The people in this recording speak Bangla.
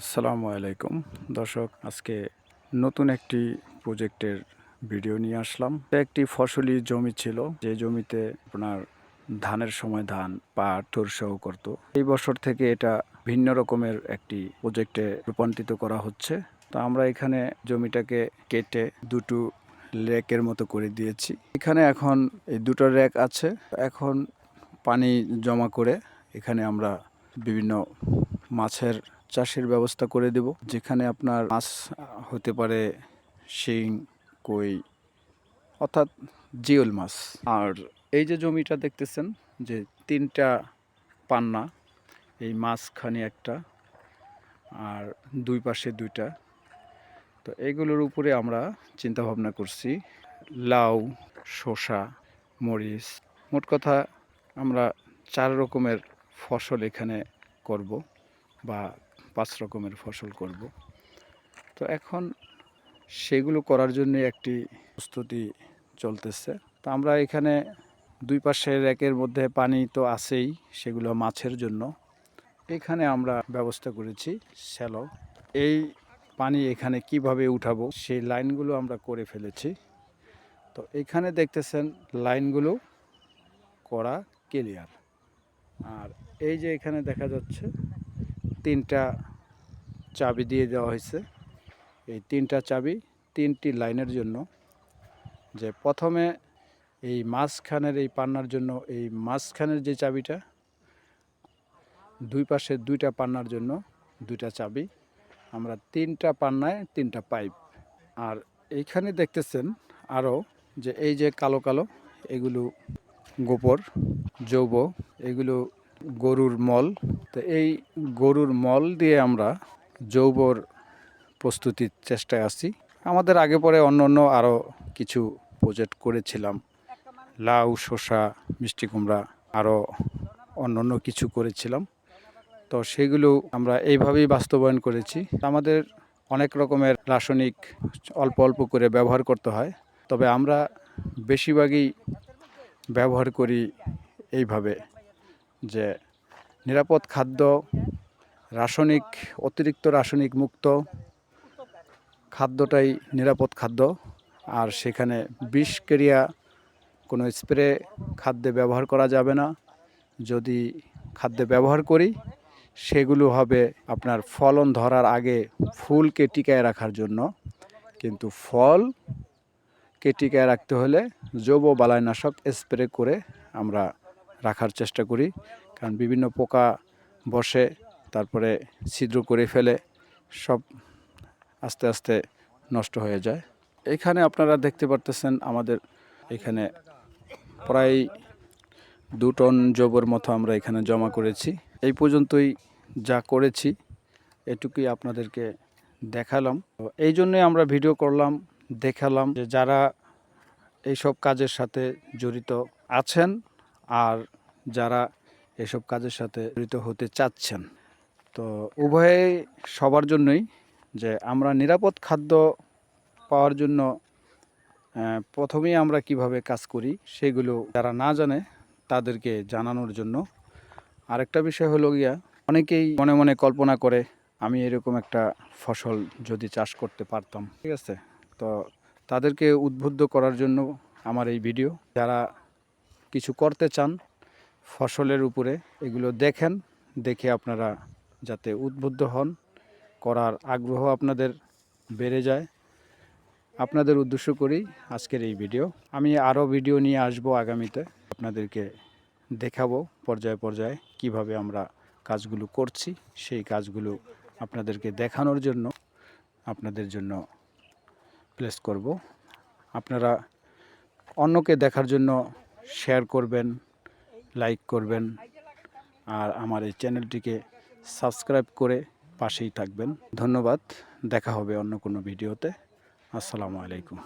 আসসালামু আলাইকুম দর্শক, আজকে নতুন একটি প্রজেক্টের ভিডিও নিয়ে আসলাম। একটি ফসলি জমি ছিল, যে জমিতে আপনার ধানের সময় ধান, পাট, সরষেও করত। এই বছর থেকে এটা ভিন্ন রকমের একটি প্রজেক্টে রূপান্তরিত করা হচ্ছে। তো আমরা এখানে জমিটাকে কেটে দুটো রেকের মতো করে দিয়েছি। এখানে এখন এই দুটো রেক আছে। এখন পানি জমা করে এখানে আমরা বিভিন্ন মাছের চাষের ব্যবস্থা করে দেব, যেখানে আপনার মাছ হতে পারে শিং, কই, অর্থাৎ জিওল মাছ। আর এই যে জমিটা দেখতেছেন, যে তিনটা পান্না, এই মাঝখানে একটা আর দুই পাশে দুইটা। তো এইগুলোর উপরে আমরা চিন্তা ভাবনা করছি লাউ, শসা, মরিচ, মোট কথা আমরা 4 রকমের ফসল এখানে করব বা 5 রকমের ফসল করব। তো এখন সেগুলো করার জন্য একটি প্রস্তুতি চলতেছে। তো আমরা এখানে দুই পাশে র্যাকের মধ্যে পানি তো আছেই, সেগুলো মাছের জন্য। এখানে আমরা ব্যবস্থা করেছি শ্যালো। এই পানি এখানে কিভাবে উঠাবো সেই লাইনগুলো আমরা করে ফেলেছি। তো এখানে দেখতেছেন লাইনগুলো করা ক্লিয়ার। আর এই যে এখানে দেখা যাচ্ছে 3টা চাবি দিয়ে দেওয়া হয়েছে। এই 3টা চাবি 3টি লাইনের জন্য। যে প্রথমে এই মাঝখানের এই পান্নার জন্য এই মাঝখানের যে চাবিটা, দুই পাশে 2টা পান্নার জন্য 2টা চাবি, আমরা 3টা পান্নায় 3টা পাইপ। আর এইখানে দেখতেছেন আরও যে এই যে কালো কালো এগুলো গোবর, জৈব, এগুলো গরুর মল। তো এই গরুর মল দিয়ে আমরা জৈবর প্রস্তুতির চেষ্টায় আছি। আমাদের আগে পরে অন্য আরও কিছু প্রজেক্ট করেছিলাম, লাউ, শসা, মিষ্টি কুমড়া, আরও অন্য কিছু করেছিলাম। তো সেগুলো আমরা এইভাবেই বাস্তবায়ন করেছি। আমাদের অনেক রকমের রাসায়নিক অল্প অল্প করে ব্যবহার করতে হয়, তবে আমরা বেশিরভাগই ব্যবহার করি এইভাবে যে নিরাপদ খাদ্য, রাসায়নিক, অতিরিক্ত রাসায়নিক মুক্ত খাদ্যটাই নিরাপদ খাদ্য। আর সেখানে বিষক্রিয়া কোনো স্প্রে খাদ্যে ব্যবহার করা যাবে না। যদি খাদ্যে ব্যবহার করি সেগুলো হবে আপনার ফলন ধরার আগে ফুলকে টিকায় রাখার জন্য। কিন্তু ফলকে টিকায় রাখতে হলে জৈব বালাইনাশক স্প্রে করে আমরা রাখার চেষ্টা করি। কারণ বিভিন্ন পোকা বসে, তারপরে ছিদ্র করে ফেলে, সব আস্তে আস্তে নষ্ট হয়ে যায়। এখানে আপনারা দেখতে পারতেছেন আমাদের এখানে প্রায় 2 টন জৈবর মতো আমরা এখানে জমা করেছি। এই পর্যন্তই যা করেছি এটুকুই আপনাদেরকে দেখালাম। এই জন্যই আমরা ভিডিও করলাম, দেখালাম যে যারা এইসব কাজের সাথে জড়িত আছেন আর যারা এসব কাজের সাথে জড়িত হতে চাচ্ছেন, তো উভয়ে সবার জন্যই যে আমরা নিরাপদ খাদ্য পাওয়ার জন্য প্রথমেই আমরা কিভাবে কাজ করি সেগুলো যারা না জানে তাদেরকে জানানোর জন্য। আরেকটা বিষয় হলো গিয়া, অনেকেই মনে মনে কল্পনা করে আমি এরকম একটা ফসল যদি চাষ করতে পারতাম, ঠিক আছে। তো তাদেরকে উদ্বুদ্ধ করার জন্য আমার এই ভিডিও। যারা কিছু করতে চান ফসলের উপরে, এগুলো দেখেন, দেখে আপনারা যাতে উদ্বুদ্ধ হন, করার আগ্রহ আপনাদের বেড়ে যায়, আপনাদের উদ্দেশ্য করেই আজকের এই ভিডিও। আমি আরও ভিডিও নিয়ে আসব আগামীতে, আপনাদেরকে দেখাবো পর্যায়ে পর্যায়ে কিভাবে আমরা কাজগুলো করছি। সেই কাজগুলো আপনাদেরকে দেখানোর জন্য আপনাদের জন্য প্লেস করব। আপনারা অন্যকে দেখার জন্য শেয়ার করবেন, লাইক করবেন, আর আমার এই চ্যানেলটিকে সাবস্ক্রাইব করে পাশেই থাকবেন। ধন্যবাদ। দেখা হবে অন্য কোনো ভিডিওতে। আসসালামু আলাইকুম।